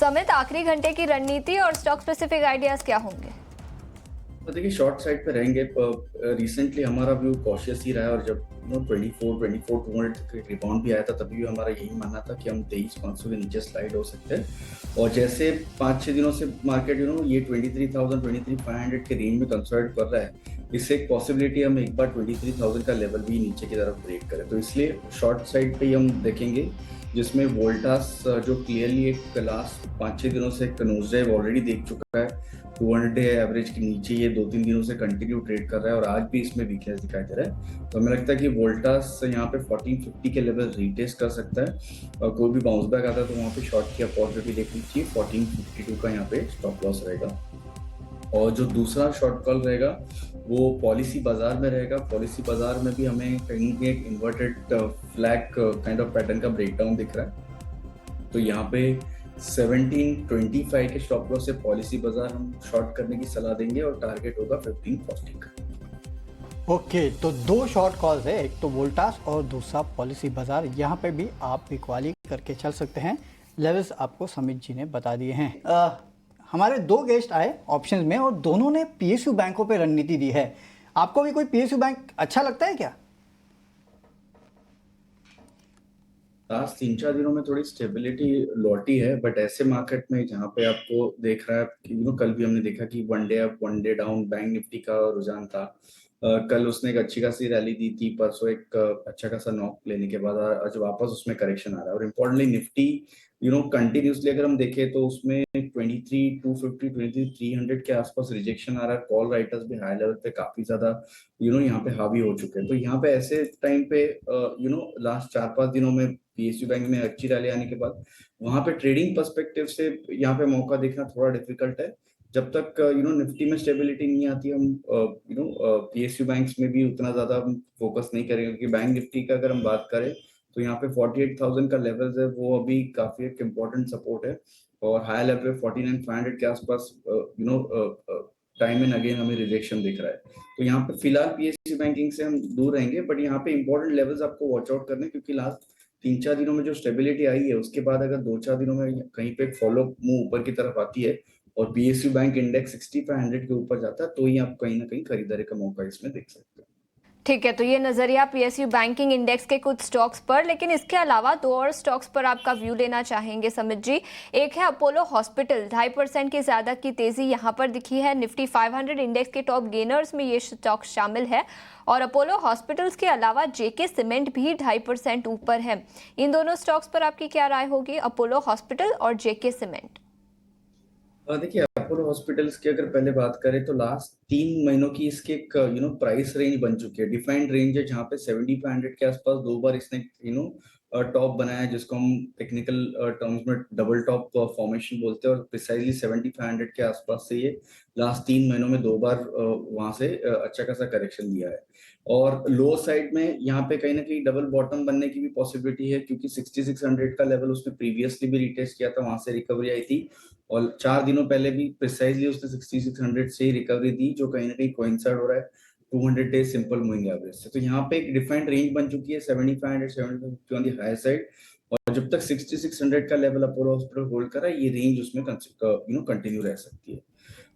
समित आखिरी घंटे की रणनीति और स्टॉक स्पेसिफिक आइडियाज क्या होंगे? तो देखिए शॉर्ट साइड पे रहेंगे। रिसेंटली हमारा व्यू कॉशियस ही रहा है, और जब 24 200 तक रिबाउंड भी आया था तभी भी हमारा यही मानना था कि हम 23,500 के नीचे स्लाइड हो सकते हैं। और जैसे 5-6 दिनों से मार्केट ये 23,000 23,500 के रेंज में कंसोलिडेट कर रहा है, इससे एक पॉसिबिलिटी हम एक बार 23,000 का लेवल भी नीचे की तरफ ब्रेक करें। तो इसलिए शॉर्ट साइड पे ही हम देखेंगे, जिसमें वोल्टास जो क्लियरली एक लास्ट 5-6 दिनों से एक नोज ड्राइव ऑलरेडी देख चुका है। 200 डे एवरेज के नीचे ये 2-3 दिनों से कंटिन्यू ट्रेड कर रहा है और आज भी इसमें वीकनेस दिखाई दे रहा है। तो हमें लगता है कि वोल्टास यहाँ पे 1450 के लेवल रीटेस्ट कर सकता है, और कोई भी बाउंस बैक आता है तो वहाँ पे शॉर्ट की अपॉर्चुनिटी देखनी चाहिए। 1452 का यहाँ पे स्टॉप लॉस रहेगा। और जो दूसरा शॉर्ट कॉल रहेगा वो पॉलिसी बाजार में रहेगा। पॉलिसी बाजार में भी हमें कहीं एक inverted flag kind of pattern का ब्रेकडाउन दिख रहा है। तो यहाँ पे 1725 के स्टॉप लॉस से पॉलिसी बाजार हम शॉर्ट करने की सलाह देंगे और टारगेट होगा 1540 का। ओके, तो दो शॉर्ट कॉल्स है, एक तो वोल्टास और दूसरा पॉलिसी बाजार। यहाँ पे भी आप इक्वाली करके चल सकते हैं। लेवल्स आपको समित जी ने बता दिए हैं। हमारे दो गेस्ट आए ऑप्शंस में और दोनों ने पीएसयू बैंकों पे रणनीति दी है। आपको भी कोई पीएसयू बैंक अच्छा लगता है क्या? लास्ट 3-4 दिनों में थोड़ी स्टेबिलिटी लौटी है, बट ऐसे मार्केट में जहाँ पे आपको देख रहा है कि कल भी हमने देखा कि one day up one day down bank Nifty का रुझान था। कल उसने एक अच्छी खासी रैली दी थी, परसों एक अच्छा खासा नॉक लेने के बाद आज वापस उसमें करेक्शन आ रहा है। और इम्पोर्टेंटली निफ्टी कंटिन्यूसली अगर हम देखें तो उसमें 23,250 23,300 के आसपास रिजेक्शन आ रहा है। कॉल राइटर्स भी हाई लेवल पे काफी ज्यादा यहाँ पे हावी हो चुके हैं। तो यहाँ पे ऐसे टाइम पे लास्ट 4-5 दिनों में पीएसयू बैंक में अच्छी रैली आने के बाद वहां पे ट्रेडिंग पर्सपेक्टिव से यहाँ पे मौका देखना थोड़ा डिफिकल्ट है। जब तक निफ्टी में स्टेबिलिटी नहीं आती, हम पीएसयू बैंक्स में भी उतना ज्यादा फोकस नहीं करेंगे, क्योंकि बैंक निफ्टी का अगर हम बात करें तो यहाँ पे 48,000 का लेवल है, वो अभी काफी एक इम्पोर्टेंट सपोर्ट है। और हाई लेवल 49,500 के आसपास टाइम एंड अगेन हमें रिजेक्शन दिख रहा है। तो यहाँ पे फिलहाल पीएसयू बैंकिंग से हम दूर रहेंगे, बट यहाँ पे इंपॉर्टेंट लेवल्स आपको वॉच आउट करने, क्योंकि लास्ट 3-4 दिनों में जो स्टेबिलिटी आई है उसके बाद अगर 2-4 दिनों में कहीं पे फॉलो मूव ऊपर की तरफ आती है और पीएसयू बैंक इंडेक्स 6500 के ऊपर जाता है, तो ही आप कहीं ना कहीं खरीदारी का मौका इसमें देख सकते हैं। ठीक है, तो ये नजरिया पीएसयू बैंकिंग इंडेक्स के कुछ स्टॉक्स पर, लेकिन इसके अलावा दो और स्टॉक्स पर आपका व्यू लेना चाहेंगे समित जी। एक है अपोलो हॉस्पिटल, 2.5% की ज्यादा की तेजी यहां पर दिखी है। निफ्टी 500 इंडेक्स के टॉप गेनर्स में ये स्टॉक शामिल है। और अपोलो हॉस्पिटल्स के अलावा जेके सीमेंट भी 2.5% ऊपर है। इन दोनों स्टॉक्स पर आपकी क्या राय होगी, अपोलो हॉस्पिटल और जेके सीमेंट? देखिए अपोलो हॉस्पिटल्स की अगर पहले बात करें तो लास्ट 3 महीनों की इसकी एक प्राइस रेंज बन चुकी है, डिफाइंड रेंज है, जहाँ पे 7500 के आसपास दो बार इसने टॉप बनाया है, जिसको हम टेक्निकल टर्म्स में डबल टॉप फॉर्मेशन बोलते हैं। और प्रिसाइजली 7500 के आसपास से ये लास्ट 3 महीनों में दो बार वहां से अच्छा खासा करेक्शन दिया है। और लो साइड में यहाँ पे कहीं ना कहीं डबल बॉटम बनने की भी पॉसिबिलिटी है, क्योंकि 6600 का लेवल उसने प्रीवियसली भी रिटेस्ट किया था, वहां से रिकवरी आई थी। और 4 दिनों पहले भी प्रिसाइजली उसने 6600 से ही रिकवरी दी, जो कहीं ना कहीं कोइंसाइड हो रहा है 200 डे सिंपल मूविंग एवरेज से। तो यहाँ पे एक डिफाइंड रेंज बन चुकी है 7500 7550 ऑन दी हाई साइड। और जब तक 6600 का लेवल अपोलो हॉस्पिटल होल्ड कर रहा है, ये रेंज उसमें कंटिन्यू रह सकती है।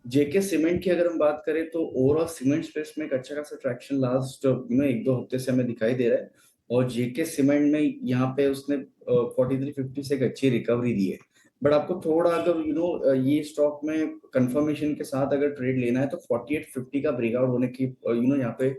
जेके सीमेंट की अगर हम बात करें तो ओवरऑल सीमेंट स्पेस में एक अच्छा खासा ट्रैक्शन लास्ट 1-2 हफ्ते से हमें दिखाई दे रहा है। और जेके सीमेंट में यहाँ पे उसने 4350 से एक अच्छी रिकवरी दी है। बट आपको थोड़ा अगर ये स्टॉक में कंफर्मेशन के साथ अगर ट्रेड लेना है तो 4850 का ब्रेकआउट होने की यहाँ पे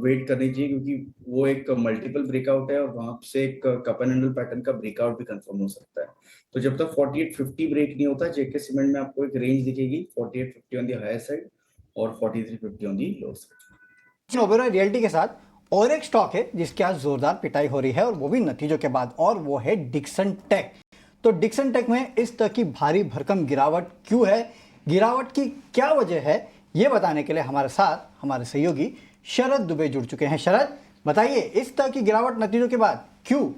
वेट करनी चाहिए, क्योंकि वो एक मल्टीपल ब्रेकआउट है और वहां से एक कप एंड हैंडल पैटर्न का ब्रेकआउट भी कंफर्म हो सकता है। तो जब तक 4850 ब्रेक नहीं होता, जेके सीमेंट में आपको एक रेंज दिखेगी 4850 ऑन द हायर साइड और 4350 on the lower side. Oberoi realty के साथ और एक स्टॉक है जिसकी आज जोरदार पिटाई हो रही है, और वो भी नतीजों के बाद, और वो है डिक्सन टेक। तो डिक्सन टेक में इस तरह की भारी भरकम गिरावट क्यों है, गिरावट की क्या वजह है, ये बताने के लिए हमारे साथ हमारे सहयोगी शरद दुबे जुड़ चुके हैं। शरद, बताइए इस तरह की गिरावट नतीजों के बाद क्यों?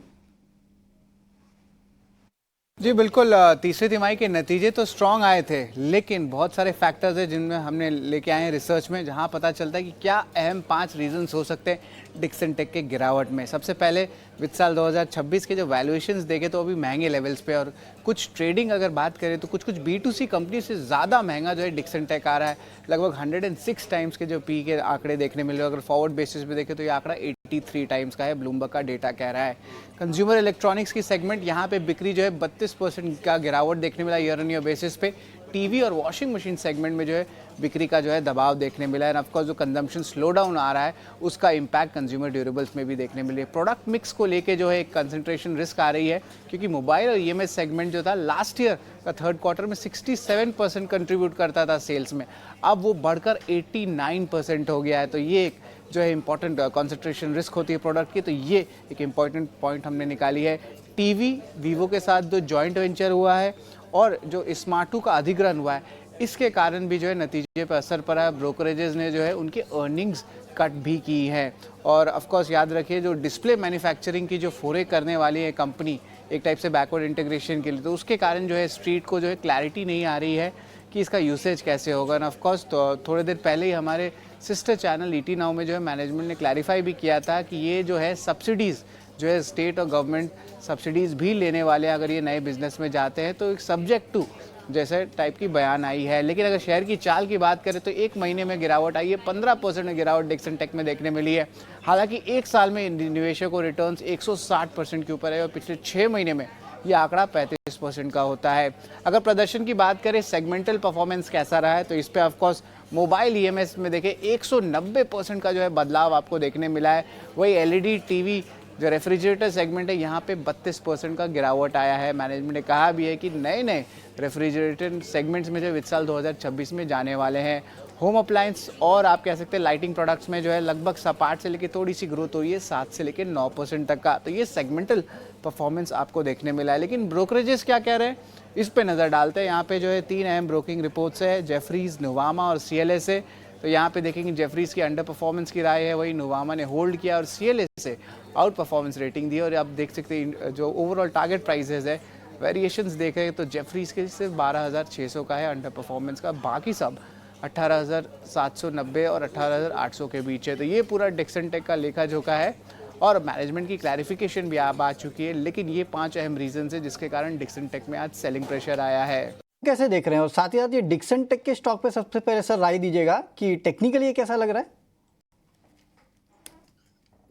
जी बिल्कुल, तीसरी तिमाही के नतीजे तो स्ट्रॉन्ग आए थे, लेकिन बहुत सारे फैक्टर्स हैं जिनमें हमने लेके आए हैं रिसर्च में, जहां पता चलता है कि क्या अहम 5 रीजंस हो सकते हैं डिक्सन टेक के गिरावट में। सबसे पहले वित्त साल 2026 के जो वैल्यूएशंस देखे तो अभी महंगे लेवल्स पे, और कुछ ट्रेडिंग अगर बात करें तो कुछ B2C कंपनी से ज़्यादा महंगा जो है डिक्सन टेक आ रहा है। लगभग 106 टाइम्स के जो पी के आंकड़े देखने मिल रहे हैं। अगर फॉरवर्ड बेसिस पे देखें तो ये आंकड़ा 83 टाइम्स का है, ब्लूमबर्ग का डेटा कह रहा है। कंज्यूमर इलेक्ट्रॉनिक्स की सेगमेंट, यहाँ पे बिक्री जो है 32% का गिरावट देखने मिला ईयर ऑन ईयर बेसिस पे। टीवी और वॉशिंग मशीन सेगमेंट में जो है बिक्री का जो है दबाव देखने मिला है। ऑफकोर्स जो कंजम्पशन स्लो डाउन आ रहा है उसका इम्पैक्ट कंज्यूमर ड्यूरेबल्स में भी देखने मिले। प्रोडक्ट मिक्स को लेके जो है एक कंसंट्रेशन रिस्क आ रही है, क्योंकि मोबाइल और ईएमएस सेगमेंट जो था लास्ट ईयर का थर्ड क्वार्टर में 67% कंट्रीब्यूट करता था सेल्स में, अब वो बढ़कर 89% हो गया है। तो ये एक जो है इंपॉर्टेंट कंसंट्रेशन रिस्क होती है प्रोडक्ट की, तो ये एक इंपॉर्टेंट पॉइंट हमने निकाली है। टीवी वीवो के साथ जो जॉइंट वेंचर हुआ है और जो स्मार्टू का अधिग्रहण हुआ है, इसके कारण भी जो है नतीजे पर असर पड़ा है। ब्रोकरेजेस ने जो है उनके अर्निंग्स कट भी की है। और ऑफकोर्स याद रखिए, जो डिस्प्ले मैन्युफैक्चरिंग की जो फोरे करने वाली है कंपनी एक टाइप से बैकवर्ड इंटीग्रेशन के लिए, तो उसके कारण जो है स्ट्रीट को जो है क्लैरिटी नहीं आ रही है कि इसका यूसेज कैसे होगा। और ऑफकोर्स तो थोड़ी देर पहले ही हमारे सिस्टर चैनल ईटी नाउ में जो है मैनेजमेंट ने क्लैरिफाई भी किया था कि ये जो है सब्सिडीज़ जो है स्टेट और गवर्नमेंट सब्सिडीज़ भी लेने वाले हैं अगर ये नए बिजनेस में जाते हैं, तो एक सब्जेक्ट टू जैसे टाइप की बयान आई है। लेकिन अगर शेयर की चाल की बात करें तो एक महीने में गिरावट आई है, 15% में गिरावट डिक्सन टेक में देखने मिली है। हालांकि एक साल में निवेशकों रिटर्न्स 160% के ऊपर है और पिछले 6 महीने में ये आंकड़ा 35% का होता है। अगर प्रदर्शन की बात करें सेगमेंटल परफॉर्मेंस कैसा रहा है, तो इस पर ऑफकोर्स मोबाइल ईएमएस में देखें 190% का जो है बदलाव आपको देखने मिला है। वही एलईडी टीवी जो रेफ्रिजरेटर सेगमेंट है, यहाँ पे 32% का गिरावट आया है। मैनेजमेंट ने कहा भी है कि नए नए रेफ्रिजरेटर सेगमेंट्स में जो वित्त साल 2026 में जाने वाले हैं। होम अप्लायंस और आप कह सकते हैं लाइटिंग प्रोडक्ट्स में जो है लगभग सपाट से लेकर थोड़ी सी ग्रोथ हुई है, 7 से लेकर 9% तक का। तो ये सेगमेंटल परफॉर्मेंस आपको देखने मिला है। लेकिन ब्रोकरेजेस क्या कह रहे हैं इस पे नज़र डालते हैं। यहाँ पे जो है 3 अहम ब्रोकिंग रिपोर्ट्स है, जेफरीज, नोवामा और सीएलए से। तो यहाँ पे देखेंगे जेफरीज की अंडर परफॉर्मेंस की राय है, वही नोवामा ने होल्ड किया और सीएलए से आउट परफॉर्मेंस रेटिंग दी। और आप देख सकते हैं जो ओवरऑल टारगेट प्राइसेस है, वेरिएशंस देख रहे हैं तो जेफरीज के सिर्फ 12,600 का है अंडर परफॉर्मेंस का, बाकी सब 18,790 और 18,800 के बीच है। तो ये पूरा डिक्सन टेक का लेखा जोखा है और मैनेजमेंट की क्लैरिफिकेशन भी आप आ चुकी है। लेकिन ये 5 अहम रीजन है जिसके कारण डिक्सन टेक में आज सेलिंग प्रेशर आया है। कैसे देख रहे हैं? और साथ ही साथ ये डिक्सन टेक के स्टॉक पे सबसे पहले सर राय दीजिएगा कि टेक्निकली ये कैसा लग रहा है?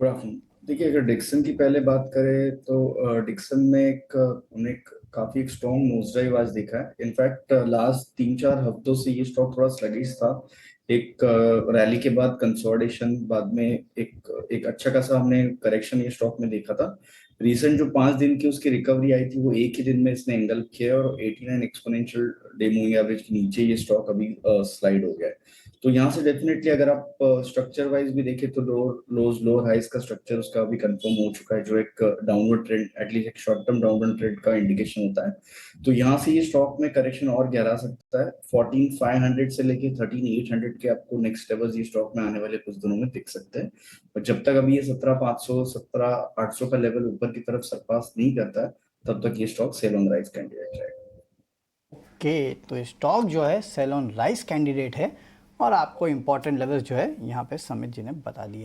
Good afternoon. देखिए, अगर डिक्सन की पहले बात करें तो डिक्सन में हमने काफी एक स्ट्रॉन्ग नोज ड्राइव आज देखा है। इनफैक्ट लास्ट 3-4 हफ्तों से ये स्टॉक थोड़ा स्लगिश था। एक रैली के बाद कंसोलिडेशन, बाद में एक अच्छा खासा हमने करेक्शन ये स्टॉक में देखा था। रिसेंट जो 5 दिन की उसकी रिकवरी आई थी वो एक ही दिन में इसने एंगल्प किया और 89 एक्सपोनेंशियल डे मूविंग एवरेज के नीचे ये स्टॉक अभी स्लाइड हो गया है। तो यहाँ से डेफिनेटली अगर आप स्ट्रक्चर वाइज भी देखें तो लोअर हाइज का स्ट्रक्चर उसका अभी कंफर्म हो चुका है, जो एक डाउनवर्ड ट्रेंड, एटलीस्ट एक शॉर्ट टर्म डाउनवर्ड ट्रेंड का इंडिकेशन होता है। तो यहाँ से ये स्टॉक में करेक्शन और गहरा सकता है। 14,500 से लेके 13,800 के आपको नेक्स्ट लेवल्स ये स्टॉक में आने वाले कुछ दिनों में दिख सकते हैं। और जब तक अभी ये 17,500 17,800 का लेवल ऊपर की तरफ सरपास नहीं करता है तब तक ये stock sell on rise candidate है। ओके, तो स्टॉक जो है सेल ऑन राइज कैंडिडेट है और आपको इंपॉर्टेंट लेवल्स जो है यहाँ पे समित जी ने बता दिए।